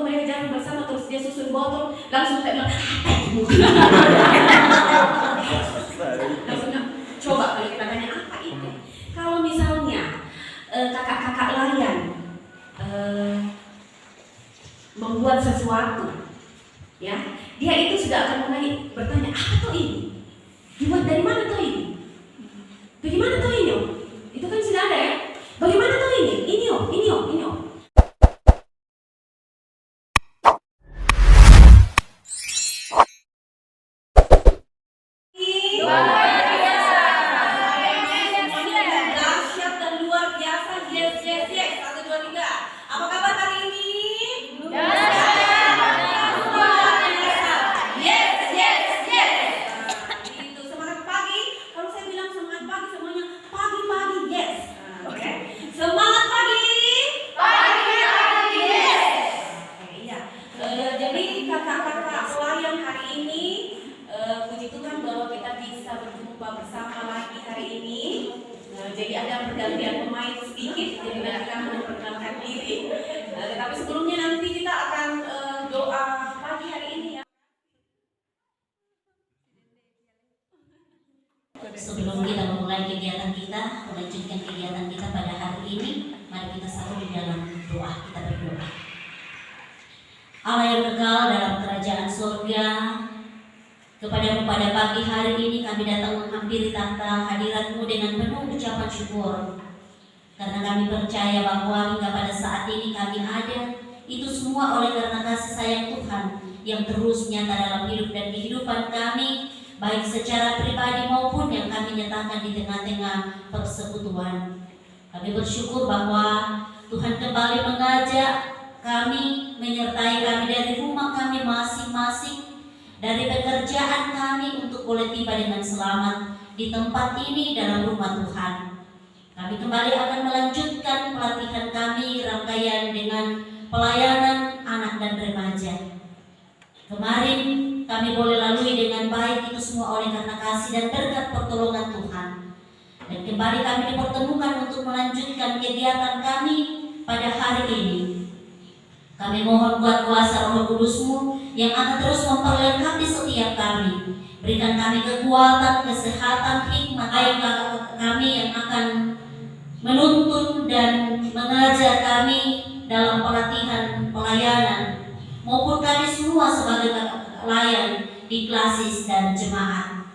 mereka jalan bersama terus dia susun botol, langsung saya bilang, langsung coba kalau kita tanya apa itu. Kalau misalnya kakak-kakak layan membuat sesuatu, ya, dia itu sudah akan mulai bertanya, apa tuh ini? Dibuat dari mana tuh ini? Bagaimana tuh ini? Itu kan sudah ada ya. Bagaimana tuh ini? Ini oh. Dahsyat dan luar biasa. Yes. 1, 2, 3. Apa kabar hari ini? Itu semangat pagi. Kalau saya bilang semangat pagi, semuanya pagi, yes. Oke. Semangat pagi. Yes. Iya. Jadi kakak-kakak pelayan hari ini, puji Tuhan bahwa kita bisa berjumpa bersama lagi hari ini. Jadi ada pergantian pemain sedikit, jadi kita akan memperkenalkan diri. Tetapi sebelumnya nanti kita akan doa pagi hari ini ya. Sebelum kita memulai kegiatan kita, melanjutkan kegiatan kita pada hari ini, mari kita satu di dalam doa. Kita berdoa. Allah yang kekal dalam kerajaan surga, kepadamu pada pagi hari ini kami datang menghampiri tahta hadirat-Mu dengan penuh ucapan syukur. Karena kami percaya bahwa hingga pada saat ini kami ada, itu semua oleh karena kasih sayang Tuhan yang terus nyata dalam hidup dan kehidupan kami, baik secara pribadi maupun yang kami nyatakan di tengah-tengah persekutuan. Kami bersyukur bahwa Tuhan kembali mengajak kami, menyertai kami dari rumah kami masing-masing, dari pekerjaan kami untuk boleh tiba dengan selamat di tempat ini dalam rumah Tuhan. Kami kembali akan melanjutkan pelatihan kami rangkaian dengan pelayanan anak dan remaja. Kemarin kami boleh lalui dengan baik, itu semua oleh karena kasih dan berkat pertolongan Tuhan. Dan kembali kami dipertemukan untuk melanjutkan kegiatan kami pada hari ini. Kami mohon buat kuasa Roh Kudus-Mu yang akan terus memperlengkapi setiap kami. Berikan kami kekuatan, kesehatan, hikmat, baik kami yang akan menuntun dan mengajar kami dalam pelatihan pelayanan, maupun kami semua sebagai pelayan di klasis dan jemaat.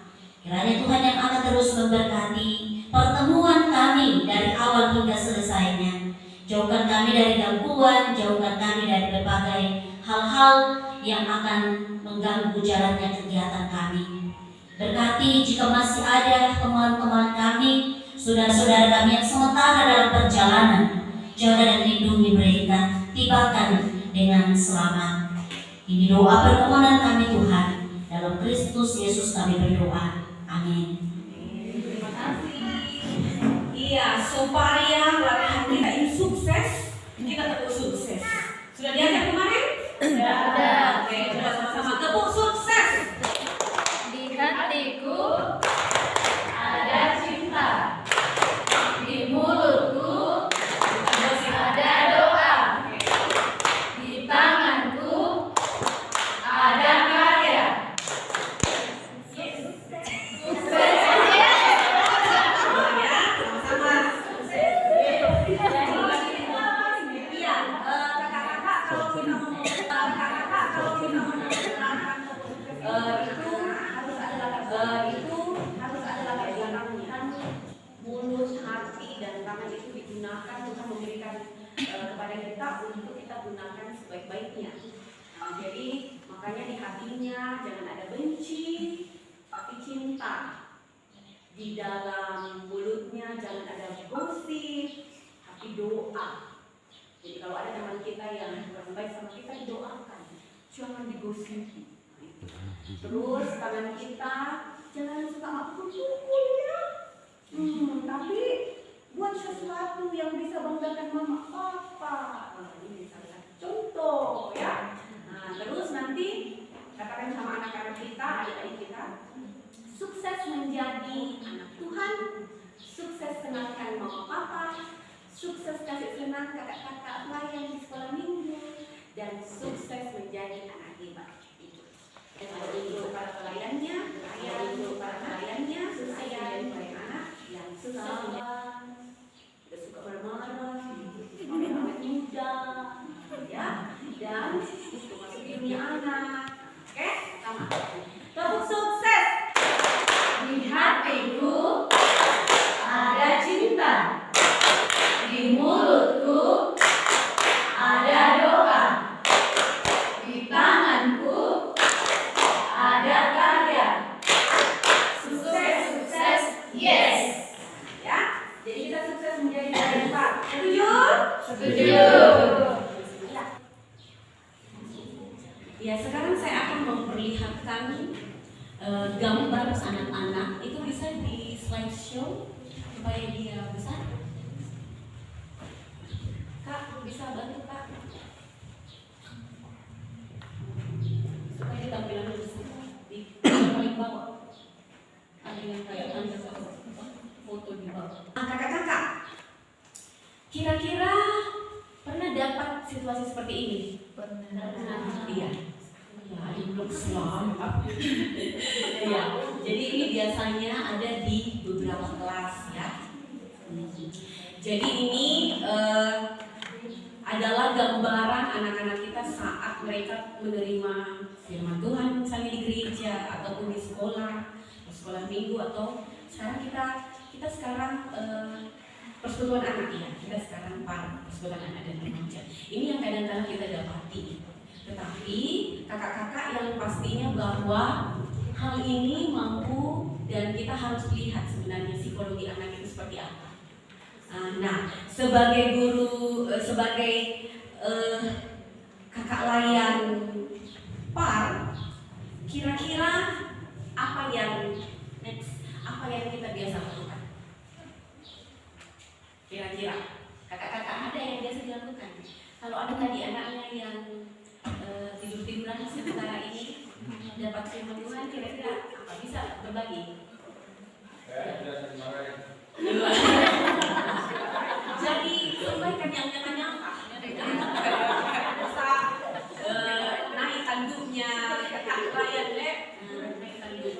Kiranya Tuhan yang akan terus memberkati pertemuan kami dari awal hingga selesainya. Jauhkan kami dari gangguan, jauhkan kami dari berbagai hal-hal yang akan mengganggu jalannya kegiatan kami. Berkati jika masih ada teman-teman kami, saudara-saudara kami yang sementara dalam perjalanan, jaga dan lindungi mereka, tibakan dengan selamat. Ini doa permohonan kami Tuhan, dalam Kristus Yesus kami berdoa. Amin. Terima kasih. Iya, supaya pelatihan kita ini sukses, kita tepuk sukses. Sudah diajak kemarin? Sudah. Oke, kita sama-sama tepuk sukses. Di hatiku ada cinta, di mulutku ada doa, di tanganku ada karya. Itu harus ada latar belakangnya. Mulut, hati, dan tangan itu digunakan, Tuhan memberikan kepada kita untuk kita gunakan sebaik-baiknya. Jadi makanya di hatinya jangan ada benci, tapi cinta. Di dalam mulutnya jangan ada gosip, tapi doa. Jadi kalau ada teman kita yang kurang baik sama kita, didoakan, jangan digosipi. Terus tangan kita jangan suka pukul ya. Tapi buat sesuatu yang bisa banggakan mama papa. Ini salah satu contoh ya. Nah, terus nanti katakan sama anak-anak kita, adik-adik kita, sukses menjadi anak Tuhan, sukses kenalkan mama papa, sukses kasih senang kakak-kakak pelayan di sekolah minggu, dan sukses Ya, sekarang saya akan memperlihatkan gambar anak-anak. Itu bisa di slideshow supaya dia besar. Kak, bisa bantu Kak? Supaya dia tampilannya besar. Di paling bawah. Ada yang kayak Anda foto di bawah. Kakak-kakak, kira-kira pernah dapat situasi seperti ini? Pernah. Iya. Ya, belum selamat. Ya, jadi ini biasanya ada di beberapa kelas ya. Jadi ini adalah gambaran anak-anak kita saat mereka menerima firman Tuhan, misalnya di gereja ataupun di sekolah minggu, atau sekarang kita sekarang persekutuan anak ya. Kita sekarang persekutuan anak dan remaja. Ini yang kadang-kadang kita dapati. Tetapi kakak-kakak yang pastinya bahwa hal ini mampu dan kita harus lihat sebenarnya psikologi anak itu seperti apa. Nah, sebagai guru, sebagai kakak layan par, kira-kira apa yang kita biasa lakukan? Kira-kira kakak-kakak ada yang biasa dilakukan? Kalau ada tadi anaknya yang tidur-tiduran sementara ini dapat firman Tuhan, kira-kira apa bisa berbagi? Jadi sampaikan yang nyata-nyata. Bisa naik tanduknya kakak layan naik tanduk.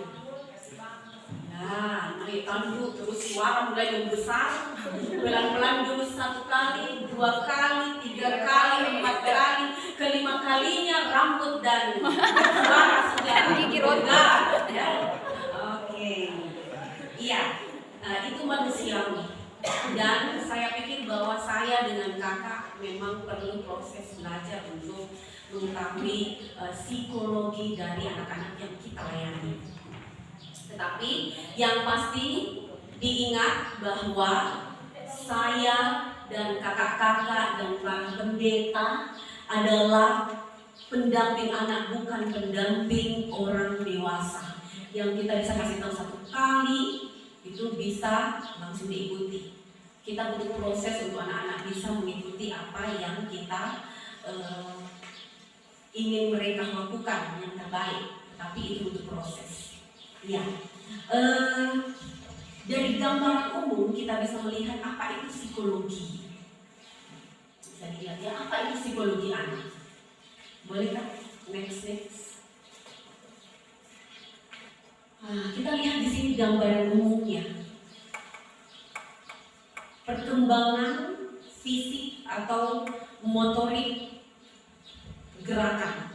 Nah, naik tanduk terus suara mulai membesar, pelan-pelan dulu 1 kali, 2 kali, 3 kali, 4 kali, ke-5 kalinya rambut dan suara sudah bergerak. Ya. Oke. Iya. Itu manusiawi. Dan saya pikir bahwa saya dengan kakak memang perlu proses belajar untuk mengetahui psikologi dari anak-anak yang kita layani. Tetapi yang pasti diingat bahwa saya dan kakak-kakak dan para pendeta adalah pendamping anak, bukan pendamping orang dewasa. Yang kita bisa kasih tahu 1 kali itu bisa langsung diikuti. Kita butuh proses untuk anak-anak bisa mengikuti apa yang kita ingin mereka lakukan yang terbaik. Tapi itu butuh proses. Ya, dari gambaran umum kita bisa melihat apa itu psikologi. Bisa dilihat ya, apa itu psikologi anak. Bolehkah? Next. Kita lihat di sini gambaran umumnya. Perkembangan fisik atau motorik gerakan.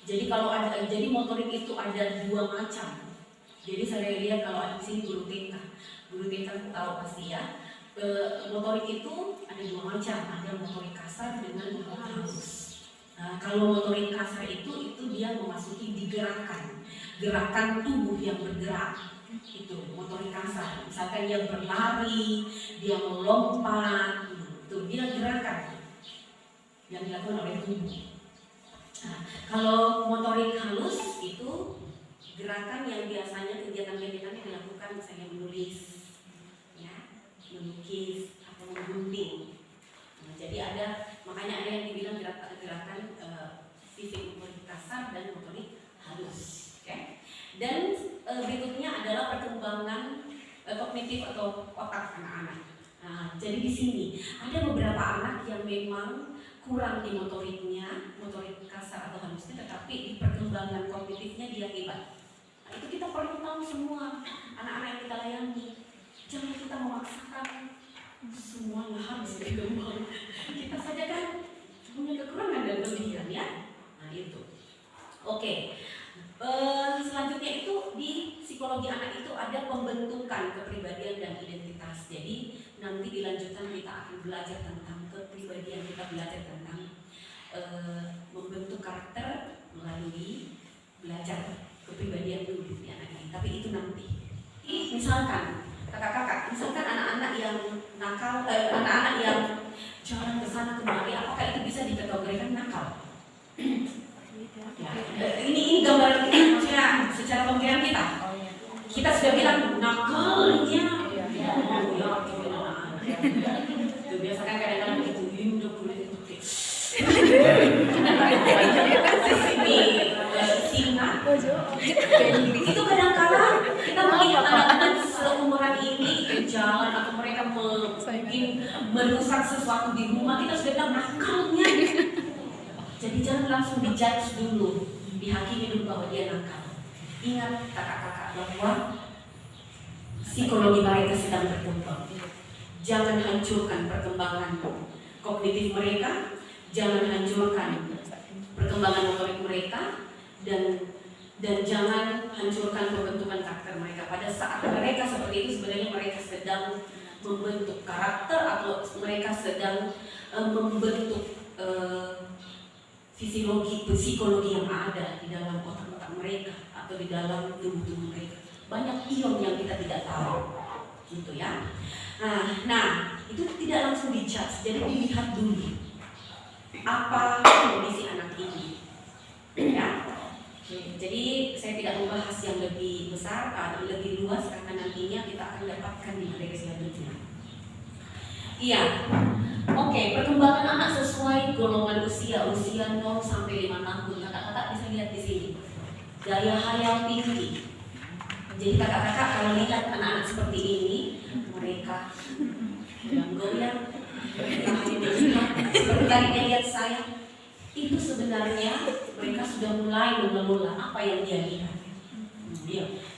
Jadi jadi motorik itu ada 2 macam. Jadi saya lihat kalau ada di sini guru TK tahu pasti ya. Motorik itu ada 2 macam, ada motorik kasar dengan motorik halus. Nah, kalau motorik kasar itu dia memasuki di gerakan tubuh yang bergerak, itu motorik kasar. Misalkan dia berlari, dia melompat, itu dia gerakan yang dilakukan oleh tubuh. Nah, kalau motorik halus itu gerakan yang biasanya kegiatan-kegiatannya dilakukan misalnya menulis, ya, melukis atau menggunting. Nah, jadi makanya ada yang dibilang gerakan fisik motorik kasar dan motorik halus. Okay? Dan berikutnya adalah perkembangan kognitif atau otak anak-anak. Nah, jadi di sini ada beberapa anak yang memang kurang di motoriknya, motorik kasar atau halusnya, tetapi di perkembangan kognitifnya dia hebat. Nah, itu kita perlu tahu semua anak-anak yang kita layani. Jangan kita memaksakan semuanya harus berkembang. Kita saja kan punya kekurangan dan kelebihan ya. Nah itu. Oke. Selanjutnya itu di psikologi anak itu ada pembentukan kepribadian dan identitas. Jadi nanti dilanjutkan kita akan belajar tentang kepribadian, kita belajar tentang membentuk karakter melalui belajar kepribadian dulu di anak ini. Tapi itu nanti. Misalkan kakak-kakak, misalkan anak-anak yang nakal, anak-anak yang jalan ke sana kemari, apakah itu bisa dikategorikan nakal? mungkin merusak sesuatu di rumah, kita sudah bilang nakalnya. Jadi jangan langsung dijudge dulu, dihakimi dulu bahwa dia nakal. Ingat kakak-kakak bahwa psikologi mereka sedang berkembang. Jangan hancurkan perkembangan kognitif mereka, jangan hancurkan perkembangan motorik mereka, dan jangan hancurkan pembentukan karakter mereka. Pada saat mereka seperti itu sebenarnya mereka sedang membentuk karakter atau mereka sedang membentuk psikologi yang ada di dalam otak-otak mereka atau di dalam tubuh-tubuh mereka. Banyak ion yang kita tidak tahu, gitu ya. Nah, itu tidak langsung dijudge, jadi dilihat dulu apa kondisi anak ini, ya. Jadi saya tidak membahas yang lebih besar atau lebih luas karena nantinya kita akan dapatkan di materi selanjutnya. Iya, oke, perkembangan anak sesuai golongan usia 0 sampai 5 tahun. Kakak-kakak bisa lihat di sini. Daya hayal tinggi. Jadi kakak-kakak kalau lihat anak-anak seperti ini, mereka goyang-goyang, seperti tadi lihat saya, itu sebenarnya mereka sudah mulai mengelola apa yang dia lihat.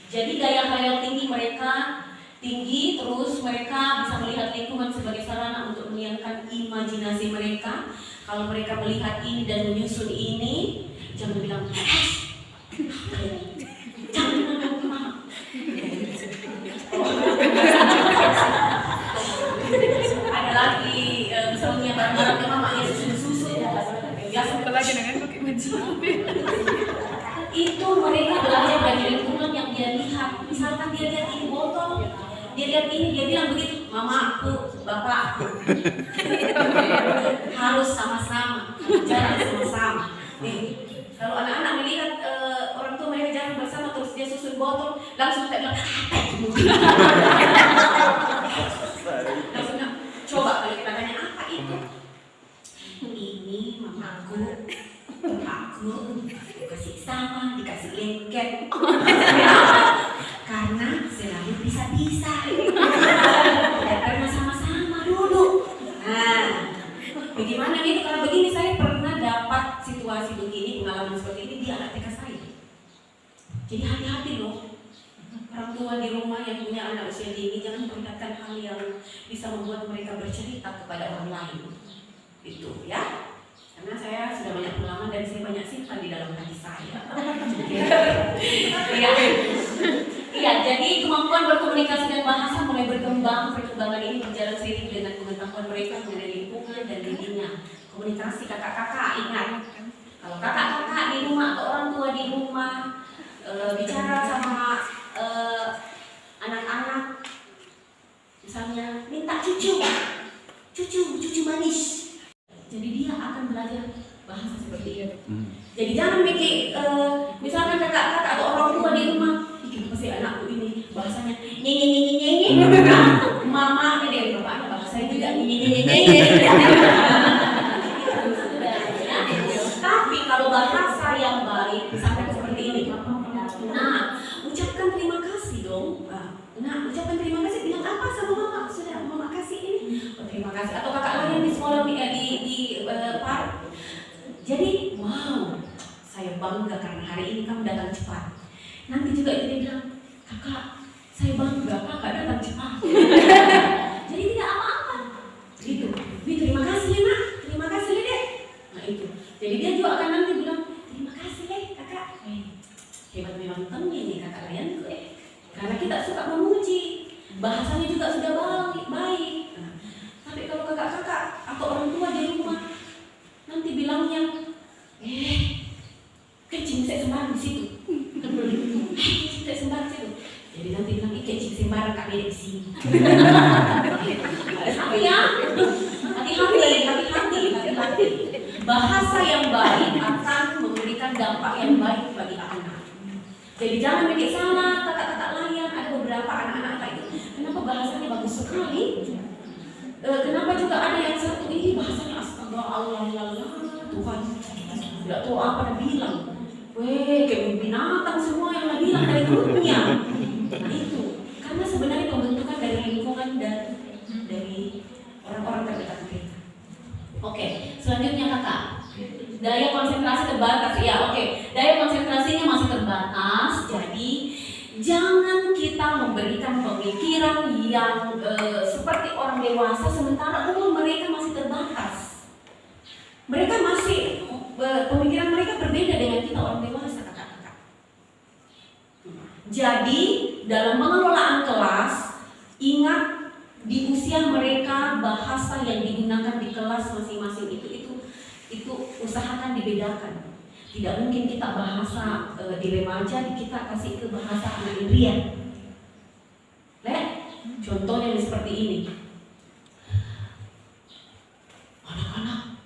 Jadi daya hayal tinggi mereka tinggi, terus mereka bisa melihat lingkungan sebagai sarana untuk menyiapkan imajinasi mereka. Kalau mereka melihat ini dan menyusun ini, jangan bilang, jangan bilang mama. Ada lagi misalnya barang-barang ke mama yang susu-susu, biasa Apalagi dengan pakai baju. itu mereka belajar dari lingkungan yang dia lihat. Misalkan dia lihat ini botol, dia lihat ini, dia bilang begitu, mama aku, bapak aku. Harus sama-sama, jalan sama-sama. Nih, kalau anak-anak melihat orang tua mereka jalan bersama terus dia susun botol, langsung kita bilang, langsung coba kalau kita tanya apa itu? Ini mamaku, bapakku, dikasih sama, dikasih lengket. Karena selalu bisa-bisa. Dan karena sama-sama duduk. Nah, bagaimana gitu? Kalau begini saya pernah dapat situasi begini, pengalaman seperti ini di anak TK saya. Jadi hati-hati loh. Orang tua di rumah yang punya anak usia dini jangan perlihatkan hal yang bisa membuat mereka bercerita kepada orang lain. Itu ya. Karena saya sudah banyak pengalaman dan saya banyak simpan di dalam hati saya. Iya, jadi kemampuan berkomunikasi dan bahasa mulai berkembang. Perkembangan ini berjalan seiring dengan pengetahuan mereka mengenai lingkungan dan dirinya. Komunikasi kakak-kakak, ingat. Kalau kakak-kakak di rumah atau orang tua di rumah bicara sama anak-anak, misalnya minta cucu manis. Jadi dia akan belajar bahasa seperti itu. Jadi jangan mikir, misalkan kakak-kakak atau orang tua di rumah, apa sih anakku ini bahasanya nyenyi, mama ini bapak bahasanya juga nyenyi. Tapi kalau bahasa yang baik, misalkan seperti ini, nah ucapkan terima kasih dong. Nah ucapkan terima kasih, bilang apa sama mama? Sudah mama kasih ini. Oh, terima kasih. Atau kakak lain di sekolah di park. Jadi wow, saya bangga karena hari ini kamu datang cepat. Nanti juga dia bilang, kakak, saya bangga kakak datang cepat. Jadi tidak apa-apa. Gitu. Terima kasih ya nak, terima kasih ya dek. Nah itu. Jadi dia juga akan nanti bilang, terima kasih ya kakak. Hebat memang temen nih kakak layanku Karena kita suka memuji, bahasanya juga sudah baik. Nah, tapi kalau kakak-kakak atau orang tua di rumah nanti bilangnya, kencing saya sembarang di situ. Kencing sembarang situ. Jadi nanti bilang kencing sembarang kak beda di sini. Tapi ya, hati-hati. Bahasa yang baik akan memberikan dampak yang baik bagi anak. Jadi jangan mikir salah, kakak-kakak lain. Ada beberapa anak-anak itu, kenapa bahasanya bagus sekali? Kenapa juga ada yang satu ini bahasanya astaga Allah Tuhan. Tidak tahu apa dia bilang. Kayak binatang semua yang dia bilang dari mulutnya. Itu karena sebenarnya pembentukan dari lingkungan dan dari Oke, selanjutnya kakak. Daya konsentrasi terbatas. Ya, oke. Daya konsentrasinya masih terbatas. Jadi jangan kita memberikan pemikiran yang seperti orang dewasa sementara umur mereka masih terbatas. Mereka masih pemikiran mereka berbeda dengan kita orang dewasa, kakak-kakak. Jadi dalam pengelolaan kelas, ingat di usia mereka bahasa yang digunakan di kelas masing-masing itu usahakan dibedakan. Tidak mungkin kita bahasa di remaja kita kasih ke bahasa anak Indria. Contohnya seperti ini. Anak-anak,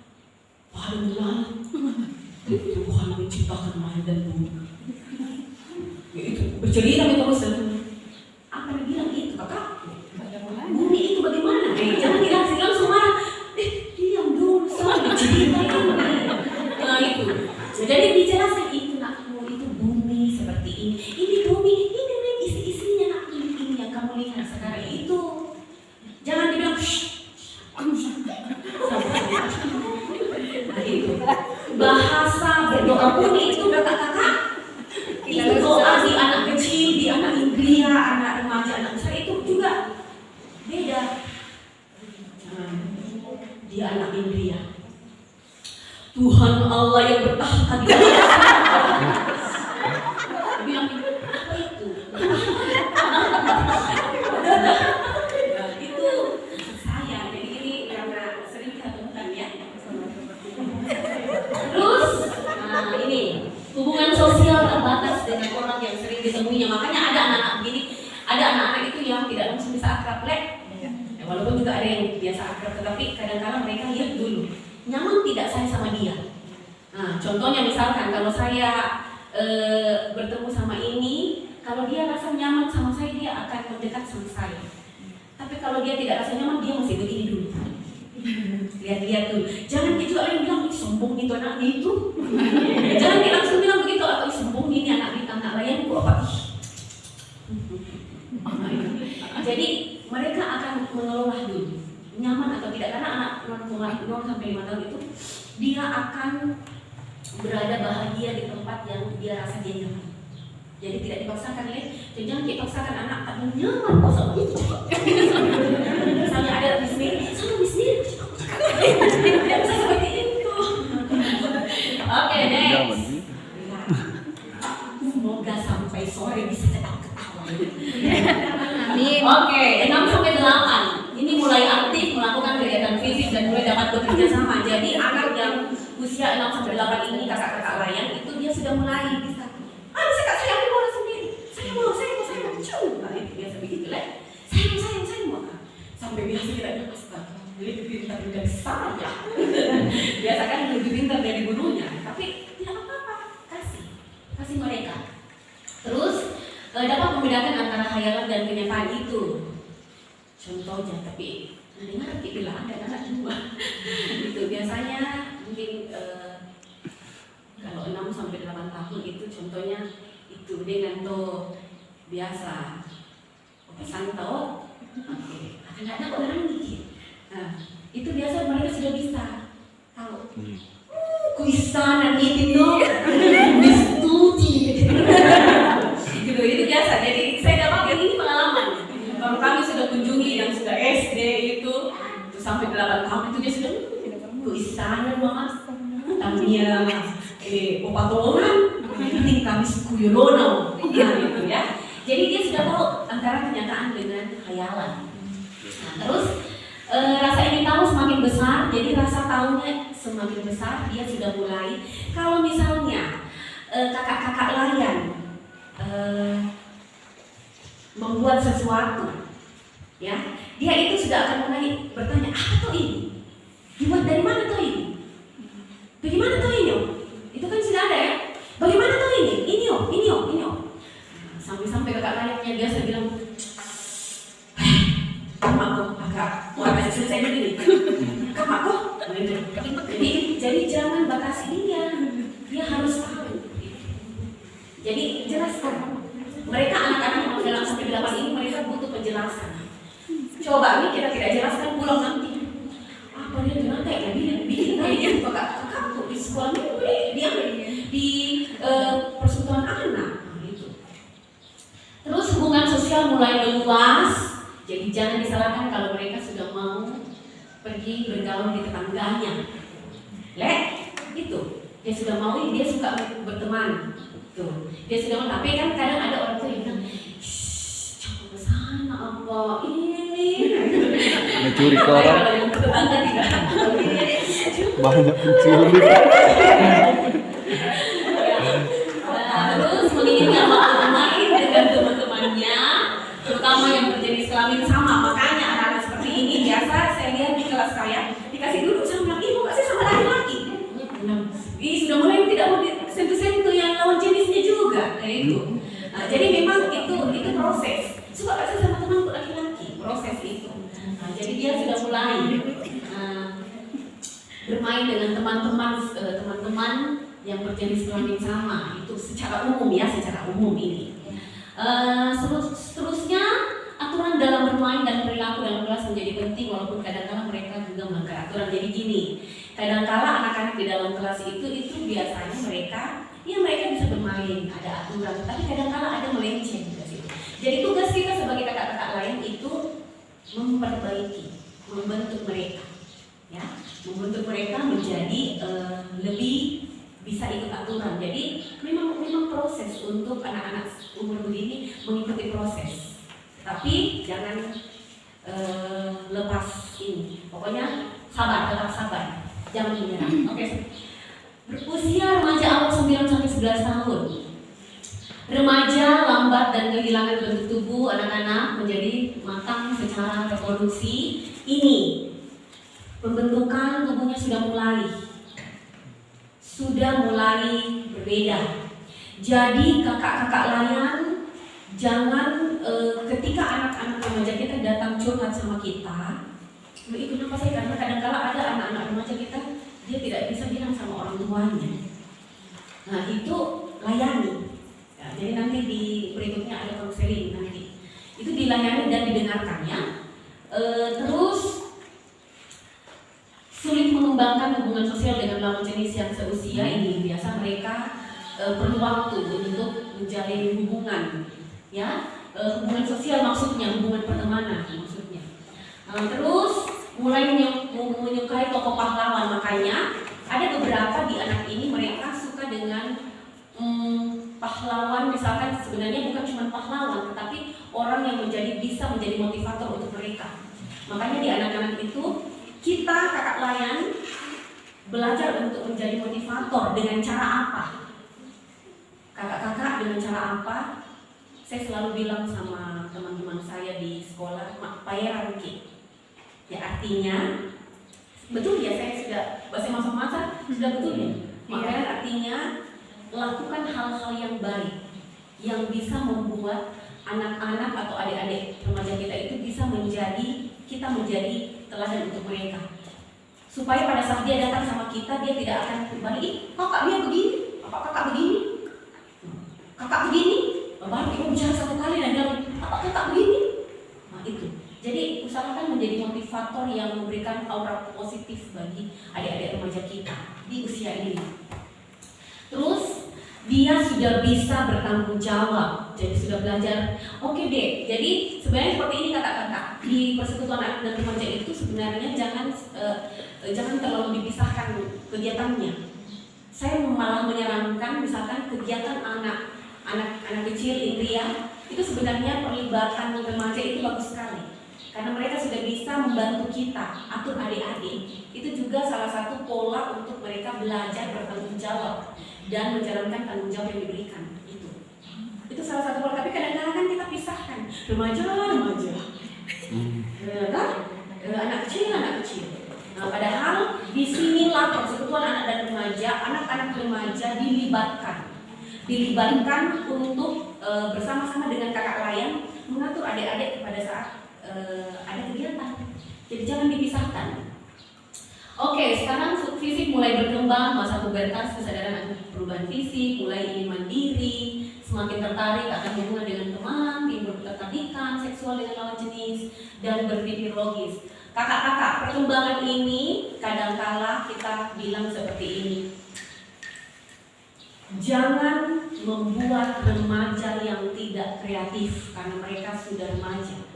pada mulanya Tuhan menciptakan langit dan bumi. Ya, itu bercerita terus. Apa yang bilang itu kakak? Bumi itu bagaimana? Jangan langsung marah. Diam dulu, soalnya cerita ini. Nah itu. Jadi dijelaskan itu nakmu, itu bumi seperti ini. Ini bumi, ini isi-isinya nakmu, ini yang kamu lihat sekarang itu. Jangan dibilang nah itu. Bahasa berdoa pun itu kakak-kakak. Itu doa di anak kecil, di anak Indria, anak remaja, anak besar itu juga beda. Di anak Indria. Tuhan Allah yang bertahta di atas. Bilang apa itu? Itu saya. Jadi ini karena sering kita temukan ya. Terus, nah ini hubungan sosial terbatas dengan orang yang sering ditemuinya. Makanya ada anak-anak begini, ada anak-anak itu yang tidak langsung bisa akrab walaupun juga ada yang biasa akrab, tetapi kadang-kadang mereka lihat dulu nyaman tidak saya sama dia. Nah, contohnya misalkan kalau saya bertemu sama ini, kalau dia rasa nyaman sama saya, dia akan mendekat sama saya. Tapi kalau dia tidak rasa nyaman, dia masih begini dulu. Lihat-lihat dulu. Jangan gitu orang yang bilang, ih sombong gitu anak itu. Jangan dia langsung bilang begitu, atau sombong ini anak layan kok apa? Jadi mereka akan mengelola dulu nyaman atau tidak, karena anak 0 sampai 5 tahun itu dia akan berada bahagia di tempat yang dia rasa dia nyaman. Jadi tidak dipaksakan jadi jangan dipaksakan anak tak nyaman kok sama itu. Misalnya ada bisnis, sama bisnis. Tidak bisa seperti itu. Oke, next. Semoga sampai sore bisa ketawa-ketawa. Oke, 6 sampai 8. Ini mulai aktif melakukan kegiatan fisik dan mulai dapat bekerja sama. Jadi anak yang usia 6 sampai 8 ini kakak-kakak layan itu dia sudah mulai bisa. Bisa kak saya mau sendiri. Saya mau. Nah, itu biasa begitu lah. Saya mau. Sampai biasa kita astaga, lebih pintar dari saya. Biasa kan lebih pintar dari gurunya. Tapi tidak apa-apa, kasih mereka. Terus dapat membedakan antara khayalan dan kenyataan itu. Contohnya, tapi dengar bilang ada anak dua. Itu biasanya mungkin kalau 6 sampai 8 tahun itu contohnya itu dengan tuh biasa pesan tahu. Oke, akan ada orang dikit. Nah, itu biasa mereka sudah bisa tahu. Kuisan itu dong, studi. Gitu, itu biasa. Jadi saya dapat ini pengalaman. Kalau kami sudah kunjungi yang sudah SD itu sampai 8 tahun itu dia sudah kuisanan mama. Tamia opatolongan, ini kami sukuyolono. Nah itu ya. Jadi dia sudah tahu antara kenyataan dengan khayalan. Nah, terus rasa ingin tahu semakin besar, jadi rasa tahunya semakin besar, dia sudah mulai. Kalau misalnya kakak-kakak layan membuat sesuatu, ya, dia itu sudah akan mulai bertanya, apa tuh ini? Dibuat dari mana tuh ini? Bagaimana tuh ini? Itu kan sudah ada ya. Bagaimana tuh ini? Ini. Sampai kakak layannya biasa bilang, kamu aku agak mau kasih selesai begini. Kamu aku, jadi jangan batasi dia harus tahu. Jadi jelaskan. Mereka anak-anak yang dalam sampai 8 ini mereka butuh penjelasan. Coba nih kita tidak jelaskan pulang nanti. Apa dia bilang kayak tadi sekolah minggu dia di persekutuan anak gitu. Terus hubungan sosial mulai meluas, jadi jangan disalahkan kalau mereka sudah mau pergi bergaul di tetangganya. Itu dia sudah mau, dia suka berteman tuh, dia sudah mau. Tapi kan kadang ada orang tuh yang bilang, jangan ke sana apa ini Mencuri ke orang. kalau yang tetangga tidak Banyak penculik. Terus menginginkan waktu bermain dengan teman-temannya, terutama yang berjenis kelamin sama. Makanya anak-anak seperti ini biasa saya lihat di kelas saya dikasih duduk sama ibu, kasih sama laki-laki. Sudah mulai tidak mau sentuh-sentuh yang lawan jenisnya juga, itu. Jadi memang itu proses. Suka kasih sama temanku laki-laki, proses itu. Jadi dia sudah mulai bermain dengan teman-teman yang berjenis kelamin sama, itu secara umum ya, secara umum ini. Seterusnya aturan dalam bermain dan perilaku dalam kelas menjadi penting, walaupun kadang-kadang mereka juga melanggar aturan. Jadi gini, kadang-kala anak-anak di dalam kelas itu biasanya mereka bisa bermain, ada aturan, tapi kadang-kala ada melenceng juga situ. Jadi tugas kita sebagai kakak-kakak lain itu memperbaiki, membentuk mereka, ya, membentuk mereka menjadi lebih bisa ikut aturan. Jadi memang proses untuk anak-anak umur begini mengikuti proses. Tapi jangan lepas ini. Pokoknya sabar, tetap sabar. Jangan menyerah. Oke. Berusia remaja awal 9 sampai 11 tahun. Remaja lambat dan kehilangan bentuk tubuh anak-anak menjadi matang secara reproduksi. Ini pembentukan tubuhnya sudah mulai berbeda. Jadi kakak-kakak layan, jangan ketika anak-anak remaja kita datang curhat sama kita, itu kenapa saya, karena kadang-kala ada anak-anak remaja kita dia tidak bisa bilang sama orang tuanya. Nah itu layani. Ya, jadi nanti di berikutnya ada konseling nanti. Itu dilayani dan didengarkannya. Terus sulit mengembangkan hubungan sosial dengan lawan jenis yang seusia ini. Biasa mereka perlu waktu untuk menjalin hubungan, ya, hubungan sosial maksudnya, hubungan pertemanan maksudnya. Terus mulai menyukai tokoh pahlawan, makanya ada beberapa di anak ini mereka suka dengan pahlawan, misalkan sebenarnya bukan cuma pahlawan, tetapi orang yang bisa menjadi motivator untuk mereka. Makanya di anak-anak itu kita kakak layan belajar untuk menjadi motivator dengan cara apa? Kakak-kakak dengan cara apa? Saya selalu bilang sama teman-teman saya di sekolah, payaran ki. Ya artinya, betul ya, saya sudah bahasa masa-masa sudah betul ya. Payaran artinya lakukan hal-hal yang baik yang bisa membuat anak-anak atau adik-adik remaja kita itu bisa menjadi teladan untuk mereka. Supaya pada saat dia datang sama kita, dia tidak akan kembali, kakak dia begini, apa kakak begini? Kakak begini, baru ibu bicara satu kali dan bilang, apa kakak begini? Nah itu. Jadi usahakan menjadi motivator yang memberikan aura positif bagi adik-adik remaja kita di usia ini. Terus dia sudah bisa bertanggung jawab, jadi sudah belajar. Oke deh, jadi sebenarnya seperti ini kakak-kakak, di persekutuan anak dan remaja itu sebenarnya jangan terlalu dipisahkan kegiatannya. Saya malah menyarankan misalkan kegiatan anak kecil Indria itu sebenarnya perlibatan remaja itu bagus sekali. Karena mereka sudah bisa membantu kita atur adik-adik. Itu juga salah satu pola untuk mereka belajar bertanggung jawab dan menjalankan tanggung jawab yang diberikan. Itu salah satu pola. Tapi kadang-kadang kan kita pisahkan remaja, anak kecil. Nah, padahal di sinilah persekutuan anak dan remaja, anak-anak remaja dilibatkan untuk bersama-sama dengan kakak layan mengatur adik-adik pada saat ada kegiatan. Jadi jangan dipisahkan. Oke, sekarang fisik mulai berkembang, masa pubertas, kesadaran akan perubahan fisik, mulai ingin mandiri, semakin tertarik akan hubungan dengan teman, timbul ketertarikan seksual dengan lawan jenis, dan berpikir logis. Kakak-kakak, perkembangan ini kadangkala kita bilang seperti ini. Jangan membuat remaja yang tidak kreatif karena mereka sudah remaja.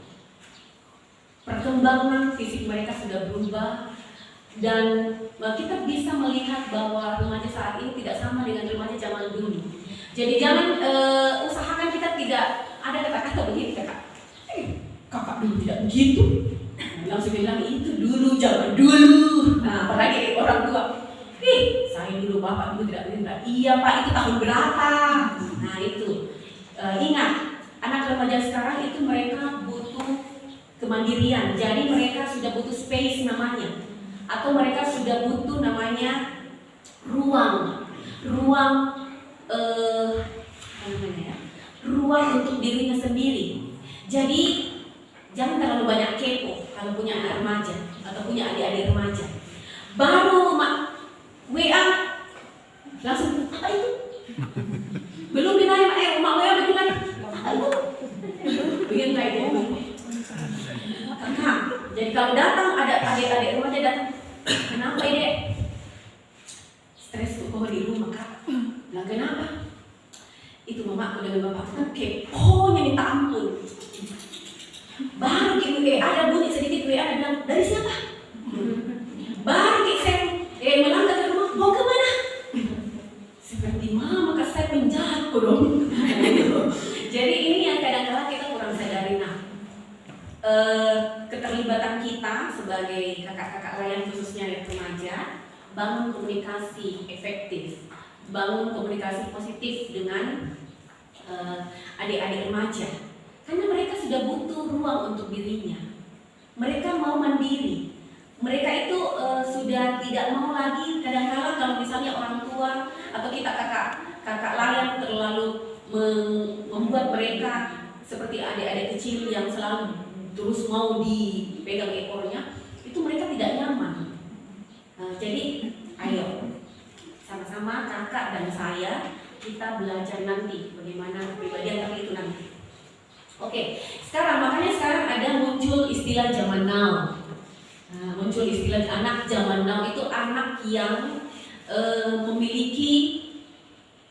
Perkembangan fisik mereka sudah berubah dan kita bisa melihat bahwa remaja saat ini tidak sama dengan remaja zaman dulu. Jadi jangan usahakan kita tidak ada kata-kata begini, kakak dulu tidak begitu. Langsung bilang itu dulu zaman dulu. Nah, apalagi orang tua. Saya dulu, bapak dulu tidak begitu. Iya pak, itu tahun berapa? Nah itu. Ingat, anak remaja sekarang itu mereka butuh kemandirian. Jadi mereka sudah butuh space namanya, atau mereka sudah butuh namanya ruang ruang untuk dirinya sendiri. Jadi jangan terlalu banyak kepo kalau punya anak remaja atau punya adik-adik remaja. Baru WA langsung apa itu? Belum ditanya mak WA bagaimana? Begini kayak gitu. Kakak, jadi kalau datang ada adik-adik remaja datang, kenapa ini? Stres tuh di rumah kak. Nah kenapa? Itu mamaku dengan bapakku kan keponya minta ampun. Baru di WA ada bunyi sedikit WA ada bilang dari siapa? Baru saya melangkah ke rumah mau kemana? Seperti mama kak saya penjahatku dong. Jadi ini yang kadang-kadang kita kurang sadari. Nah, keterlibatan kita sebagai kakak-kakak layan khususnya yang remaja, bangun komunikasi efektif, bangun komunikasi positif dengan adik-adik remaja, karena mereka sudah butuh ruang untuk dirinya. Mereka mau mandiri. Mereka itu sudah tidak mau lagi kadang-kadang kalau misalnya orang tua atau kita kakak layan terlalu membuat mereka seperti adik-adik kecil yang selalu terus mau dipegang ekornya, itu mereka tidak nyaman. Jadi ayo sama-sama kakak dan saya kita belajar nanti bagaimana kepribadian tapi itu nanti. Oke, makanya sekarang ada muncul istilah zaman now. Muncul istilah anak zaman now itu anak yang memiliki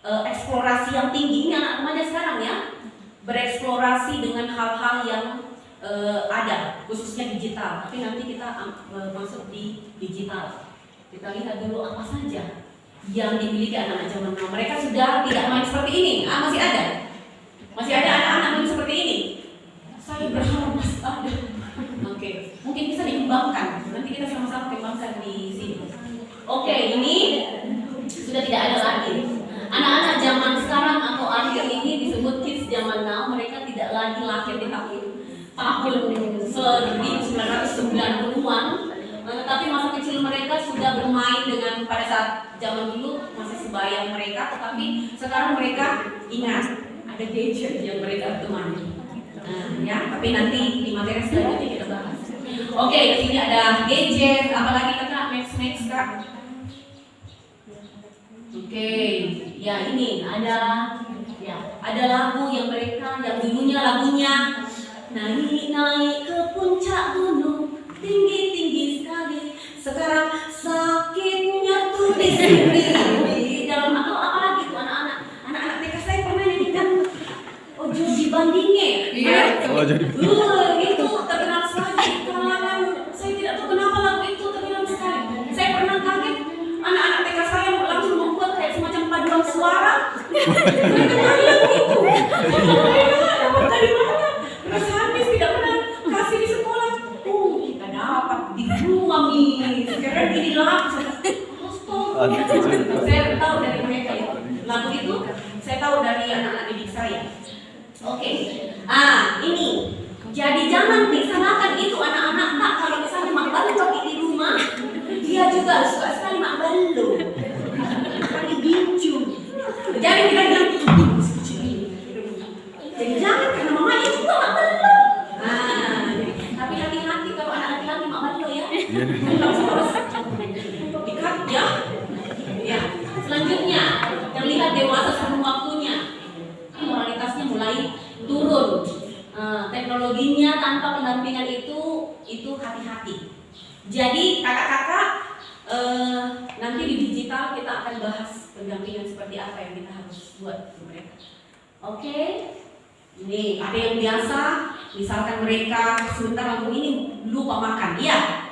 eksplorasi yang tinggi. Ini anak remaja sekarang ya, bereksplorasi dengan hal-hal yang ada, khususnya digital. Tapi nanti kita masuk di digital. Kita lihat dulu apa saja yang dimiliki anak-anak zaman now. Mereka sudah tidak main seperti ini. Masih ada? Masih ada anak-anak main seperti ini? Saya berharap masih ada. Oke, mungkin bisa dikembangkan. Nanti kita sama-sama kembangkan di sini. Oke, ini sudah tidak ada lagi. Anak-anak zaman sekarang atau akhir ini disebut kids zaman now. Mereka tidak lagi lahir di tahun 1990-an, tetapi masa kecil mereka sudah bermain dengan pada saat zaman dulu masih sebaya mereka, tetapi sekarang mereka ingat ada gadget yang mereka temani. Ya, tapi nanti di materi selanjutnya kita bahas. Oke, di sini ada gadget, apalagi kakak next kak. Oke, ya ini ada lagu yang mereka yang dulunya lagunya naik ke puncak gunung tinggi sekali, sekarang sakitnya tuh di sini di dalam. Atau apalagi tuh anak-anak TK saya pernah nyanyikan Ojo dibandingin. Iya. Oh, jadi. Itu terkenal sekali di kalangan. Saya tidak tahu kenapa lagu itu terkenal sekali. Saya pernah kaget anak-anak TK saya langsung membuat kayak semacam paduan suara. Mereka nyanyi lagu itu. Dapat dari mana? Perasaan tidak pernah kasih di sekolah. Kita dapat di rumah nih. Sekarang ini lagu. Saya tahu dari mereka itu. Lagu itu saya tahu dari anak-anak didik saya. Oke, ini. Jadi jangan disalahkan itu anak-anak tak kalau misalnya mak balu lagi di rumah, dia juga suka sekali mak balu. Kali bincu. Jadi kita bilang jadi jangan karena mamanya juga mak balu. Tapi hati-hati kalau anak laki-laki mak balu ya. Langsung harus dikat ya. Ya. Selanjutnya terlihat dewasa sebelum waktunya. Moralitasnya mulai turun. Teknologinya tanpa pendampingan itu hati-hati. Jadi kakak-kakak nanti di digital kita akan bahas pendampingan seperti apa yang kita harus buat untuk mereka. Oke, ini ada yang biasa, misalkan mereka sebentar waktu ini lupa makan, ya,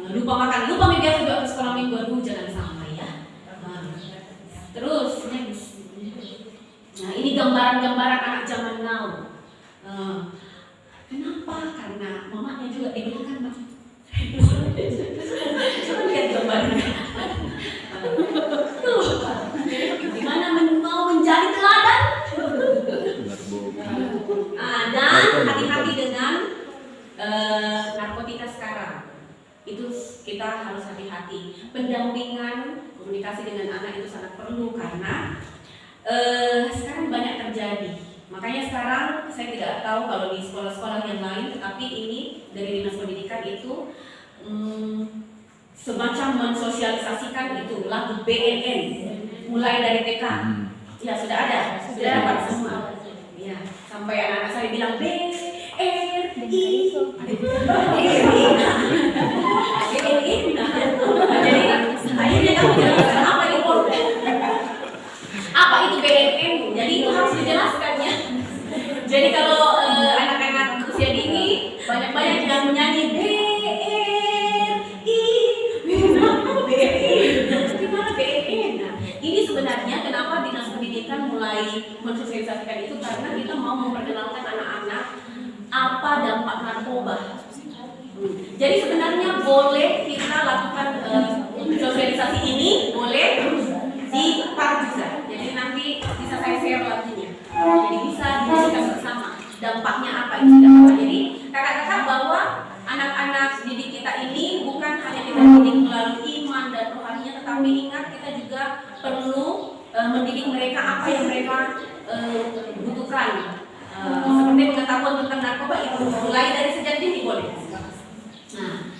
lupa makan, lupa biasa juga ke sekolah minggu, aduh jangan sampai ya. Terus, nah ini gambaran-gambaran anak zaman now. Kenapa? Karena mamanya juga digunakan, Mas. Coba lihat gambarnya. Tuh, gimana mau menjadi teladan? Dan hati-hati dengan narkotika sekarang. Itu kita harus hati-hati. Pendampingan, komunikasi dengan anak itu sangat perlu karena sekarang banyak terjadi. Makanya sekarang saya tidak tahu kalau di sekolah-sekolah yang lain, tetapi ini dari Dinas Pendidikan itu semacam mensosialisasikan itu lagu BNN mulai dari TK. Ya sudah ada, sudah dapat semua. Ya, sampai anak-anak saya bilang BRI. Jadi akhirnya kamu jelaskan apa itu BNN. Jadi itu harus dijelaskannya. Jadi kalau anak-anak usia dini banyak-banyak yang menyanyi gimana BNN? Nah, ini sebenarnya kenapa Dinas Pendidikan mulai mensosialisasikan itu karena kita mau memperkenalkan anak-anak apa dampak narkoba. Jadi sebenarnya boleh kita lakukan sosialisasi ini, boleh di park juga. Jadi nanti bisa saya share lagunya. Jadi bisa dijadikan bersama dampaknya apa itu dampaknya. Jadi kakak-kakak bahwa anak-anak didik kita ini bukan hanya kita didik melalui iman dan rohaninya, tetapi ingat kita juga perlu mendidik mereka apa yang mereka butuhkan. Seperti pengetahuan tentang narkoba itu mulai dari sejak dini boleh. Nah,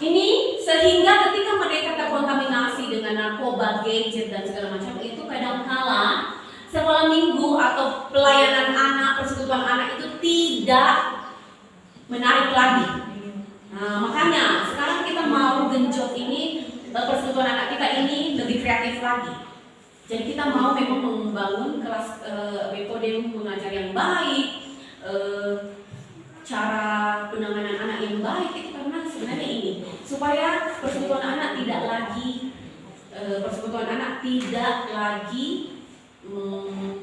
ini sehingga ketika mereka terkontaminasi dengan narkoba, gadget dan segala macam itu kadangkala sekolah minggu atau pelayanan anak, persekutuan anak itu tidak menarik lagi. Nah, makanya sekarang kita mau genjot ini persekutuan anak kita ini lebih kreatif lagi. Jadi kita mau memang membangun kelas metode mengajar yang baik, cara penanganan anak yang baik itu karena sebenarnya ini supaya persekutuan anak tidak lagi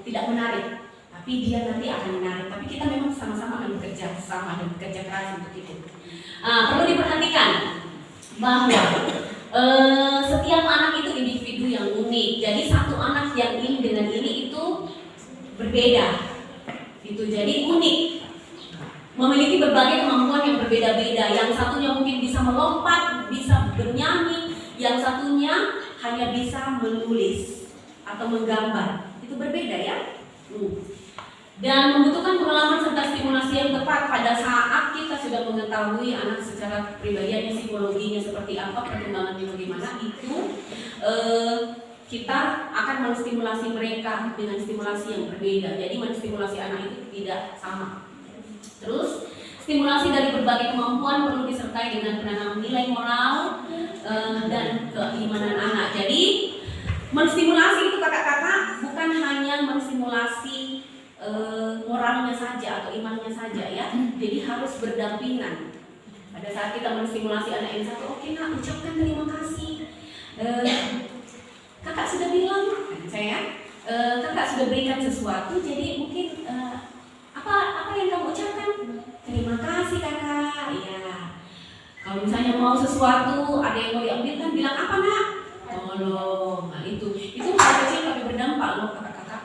tidak menarik, tapi dia nanti akan menarik. Tapi kita memang sama-sama akan bekerja sama dan bekerja keras untuk itu. Perlu diperhatikan bahwa setiap anak itu individu yang unik. Jadi satu anak yang ini dengan ini itu berbeda. Itu jadi unik. Memiliki berbagai kemampuan yang berbeda-beda. Yang satunya mungkin bisa melompat, bisa bernyanyi, yang satunya hanya bisa menulis atau menggambar. Itu berbeda ya. Dan membutuhkan pengalaman serta stimulasi yang tepat pada saat kita sudah mengetahui anak secara pribadiannya, psikologinya seperti apa, perkembangannya bagaimana, itu kita akan menstimulasi mereka dengan stimulasi yang berbeda. Jadi menstimulasi anak itu tidak sama. Terus stimulasi dari berbagai kemampuan perlu disertai dengan penanaman nilai moral dan keimanan anak. Jadi menstimulasi itu kakak-kakak bukan hanya menstimulasi moralnya saja atau imannya saja ya. Jadi harus berdampingan. Pada saat kita menstimulasi anak yang satu, oke nak, ucapkan terima kasih. Kakak sudah bilang, kakak sudah berikan sesuatu, jadi mungkin apa yang kamu ucapkan? Terima kasih kakak. Ya. Kalau misalnya mau sesuatu, ada yang mau diambilkan, bilang apa nak? Tolong. Nah itu hal kecil tapi berdampak loh kakak-kakak.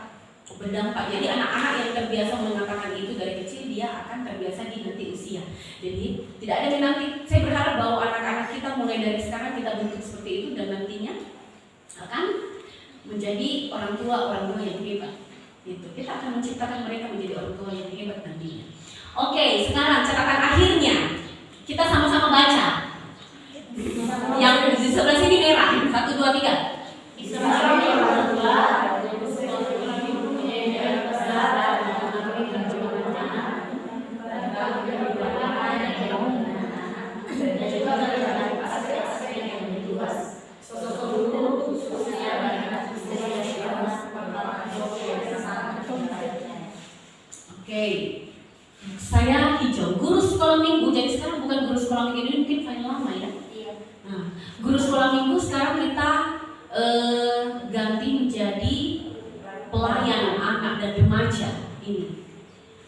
Berdampak. Jadi anak-anak yang terbiasa mengatakan itu dari kecil, dia akan terbiasa di nanti usia. Jadi tidak ada yang nanti. Saya berharap bahwa anak-anak kita mulai dari sekarang kita bentuk seperti itu dan nantinya akan menjadi orang tua yang hebat. Itu kita akan menciptakan mereka menjadi orang tua yang hebat nantinya. Oke, sekarang catatan akhirnya kita sama-sama baca. Yang di sebelah sini merah. 1, 2, 3. Oke. Saya hijau, guru sekolah minggu. Jadi sekarang bukan guru sekolah minggu, ini mungkin file lama ya. Iya. Nah, guru sekolah minggu sekarang kita ganti menjadi pelayan anak dan remaja ini.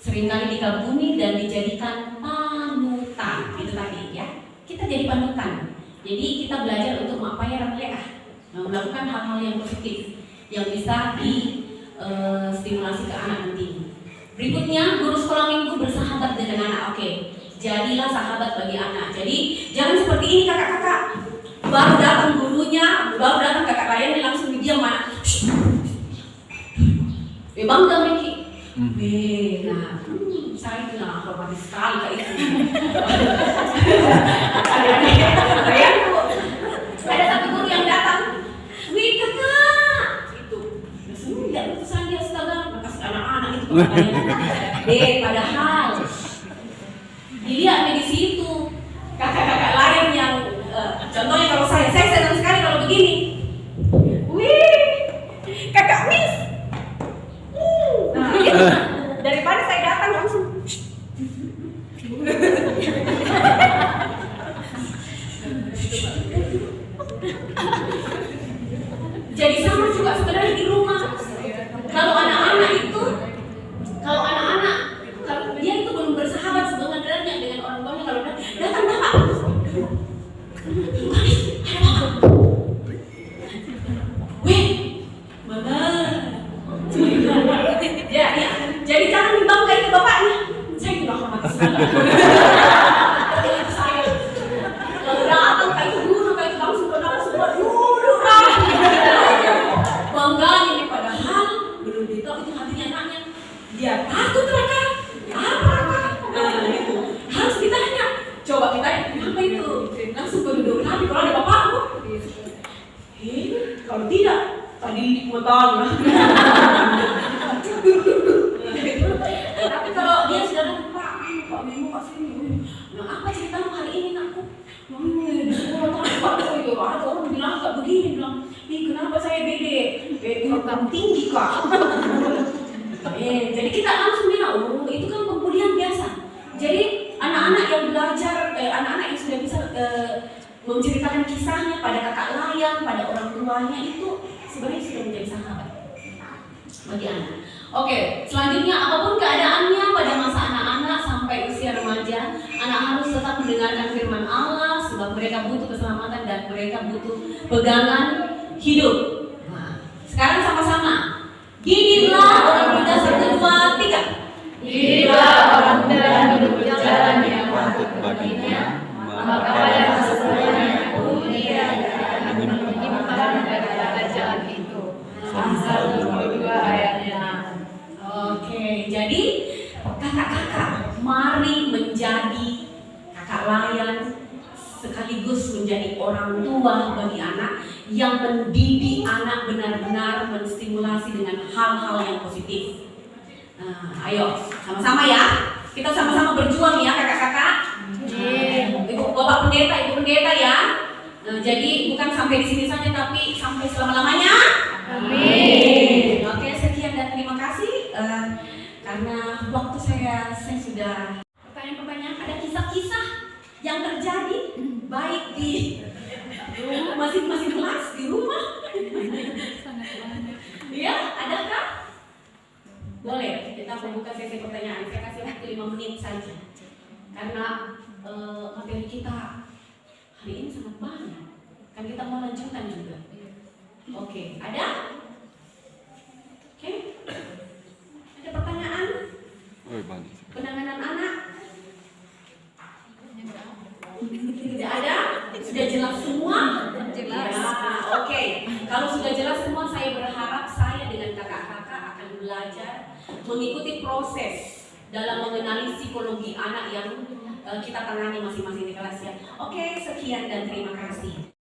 Seringkali dikagumi dan dijadikan panutan, itu tadi ya. Kita jadi panutan. Jadi kita belajar untuk mengupaya melakukan hal-hal yang positif yang bisa stimulasi ke anak nanti. Berikutnya, guru sekolah minggu bersahabat dengan anak. Oke, jadilah sahabat bagi anak. Jadi jangan seperti ini kakak-kakak. Baru datang gurunya, baru datang kakak lain langsung diam mana. Bangga Miki. Nah, saya itu hormati sekali kak itu. Ada satu guru yang datang, wih kakak, itu, tidak utusan dia astaga, makasih anak-anak itu padahal dilihatnya di situ kakak-kakak lain yang contohnya kalau saya senang sekali kalau begini, wih kakak Miss. Nah, itu daripada saya datang langsung. Jadi sama juga sebenarnya di rumah. Kalau anak-anak kalau dia itu belum bersahabat sebenarnya dengan orang tuanya, kalau datang bapak. Weh, mana? Ya. Jadi jangan dibangga itu bapaknya. Saya tidak hormat sekali. Saya kalau datang kayak itu dulu, kayak itu langsung kenal semua dulu kan. Bangga ini padahal belum ditahu itu hatinya anaknya. Dia takut mereka. Apa? Nah itu harus ditanya. Coba kita apa itu? Langsung penduduk rapi kalau ada bapakmu. Kalau tidak tadi dipotong. Tapi kalau dia sudah Pak Memo Pak sini. Nah apa ceritamu hari ini nakku? Di sekolah Pak itu ada orang bilang agak begini, bilang, kenapa saya bede? Kamu tinggi kak. Jadi kita langsung bilang, itu kan pembulian biasa. Jadi anak-anak yang belajar, anak-anak yang sudah bisa menceritakan kisahnya pada kakak layan, pada orang tuanya itu sebenarnya sudah menjadi sahabat bagi anak. Oke, selanjutnya apapun keadaannya pada masa anak-anak sampai usia remaja, anak harus tetap mendengarkan firman Allah sebab mereka butuh keselamatan dan mereka butuh pegangan hidup. Nah, sekarang sama-sama. Didiklah orang muda 1, 2, 3. Didiklah orang muda hidup jalan yang patut baginya, maka pada masanya pun dia akan menyimpang pada jalan itu. Amsal 22 ayat 6. Oke, jadi kakak-kakak mari menjadi kakak layan sekaligus menjadi orang tua bagi anak yang mendidik anak benar-benar menstimulasi dengan hal-hal yang positif. Nah, ayo sama-sama ya, kita sama-sama berjuang ya kakak-kakak. Ibu bapak pendeta, ibu pendeta ya. Nah, jadi bukan sampai di sini saja tapi sampai selama-lamanya. Amin. Oke, sekian dan terima kasih karena waktu saya sudah. Pertanyaan-pertanyaan, ada kisah-kisah yang terjadi baik di masing-masing kelas di rumah. Ya, adakah? Boleh, kita membuka sesi pertanyaan. Saya kasih waktu 5 menit saja karena materi kita hari ini sangat banyak. Kan kita mau lanjutkan juga. Oke, ada? Oke. Ada pertanyaan? Penanganan anak? Tidak ada? Sudah jelas semua? Jelas. Ya, oke. Kalau sudah jelas semua, saya berharap saya dengan kakak-kakak akan belajar mengikuti proses dalam mengenali psikologi anak yang kita tangani masing-masing di kelas ya. Oke, sekian dan terima kasih.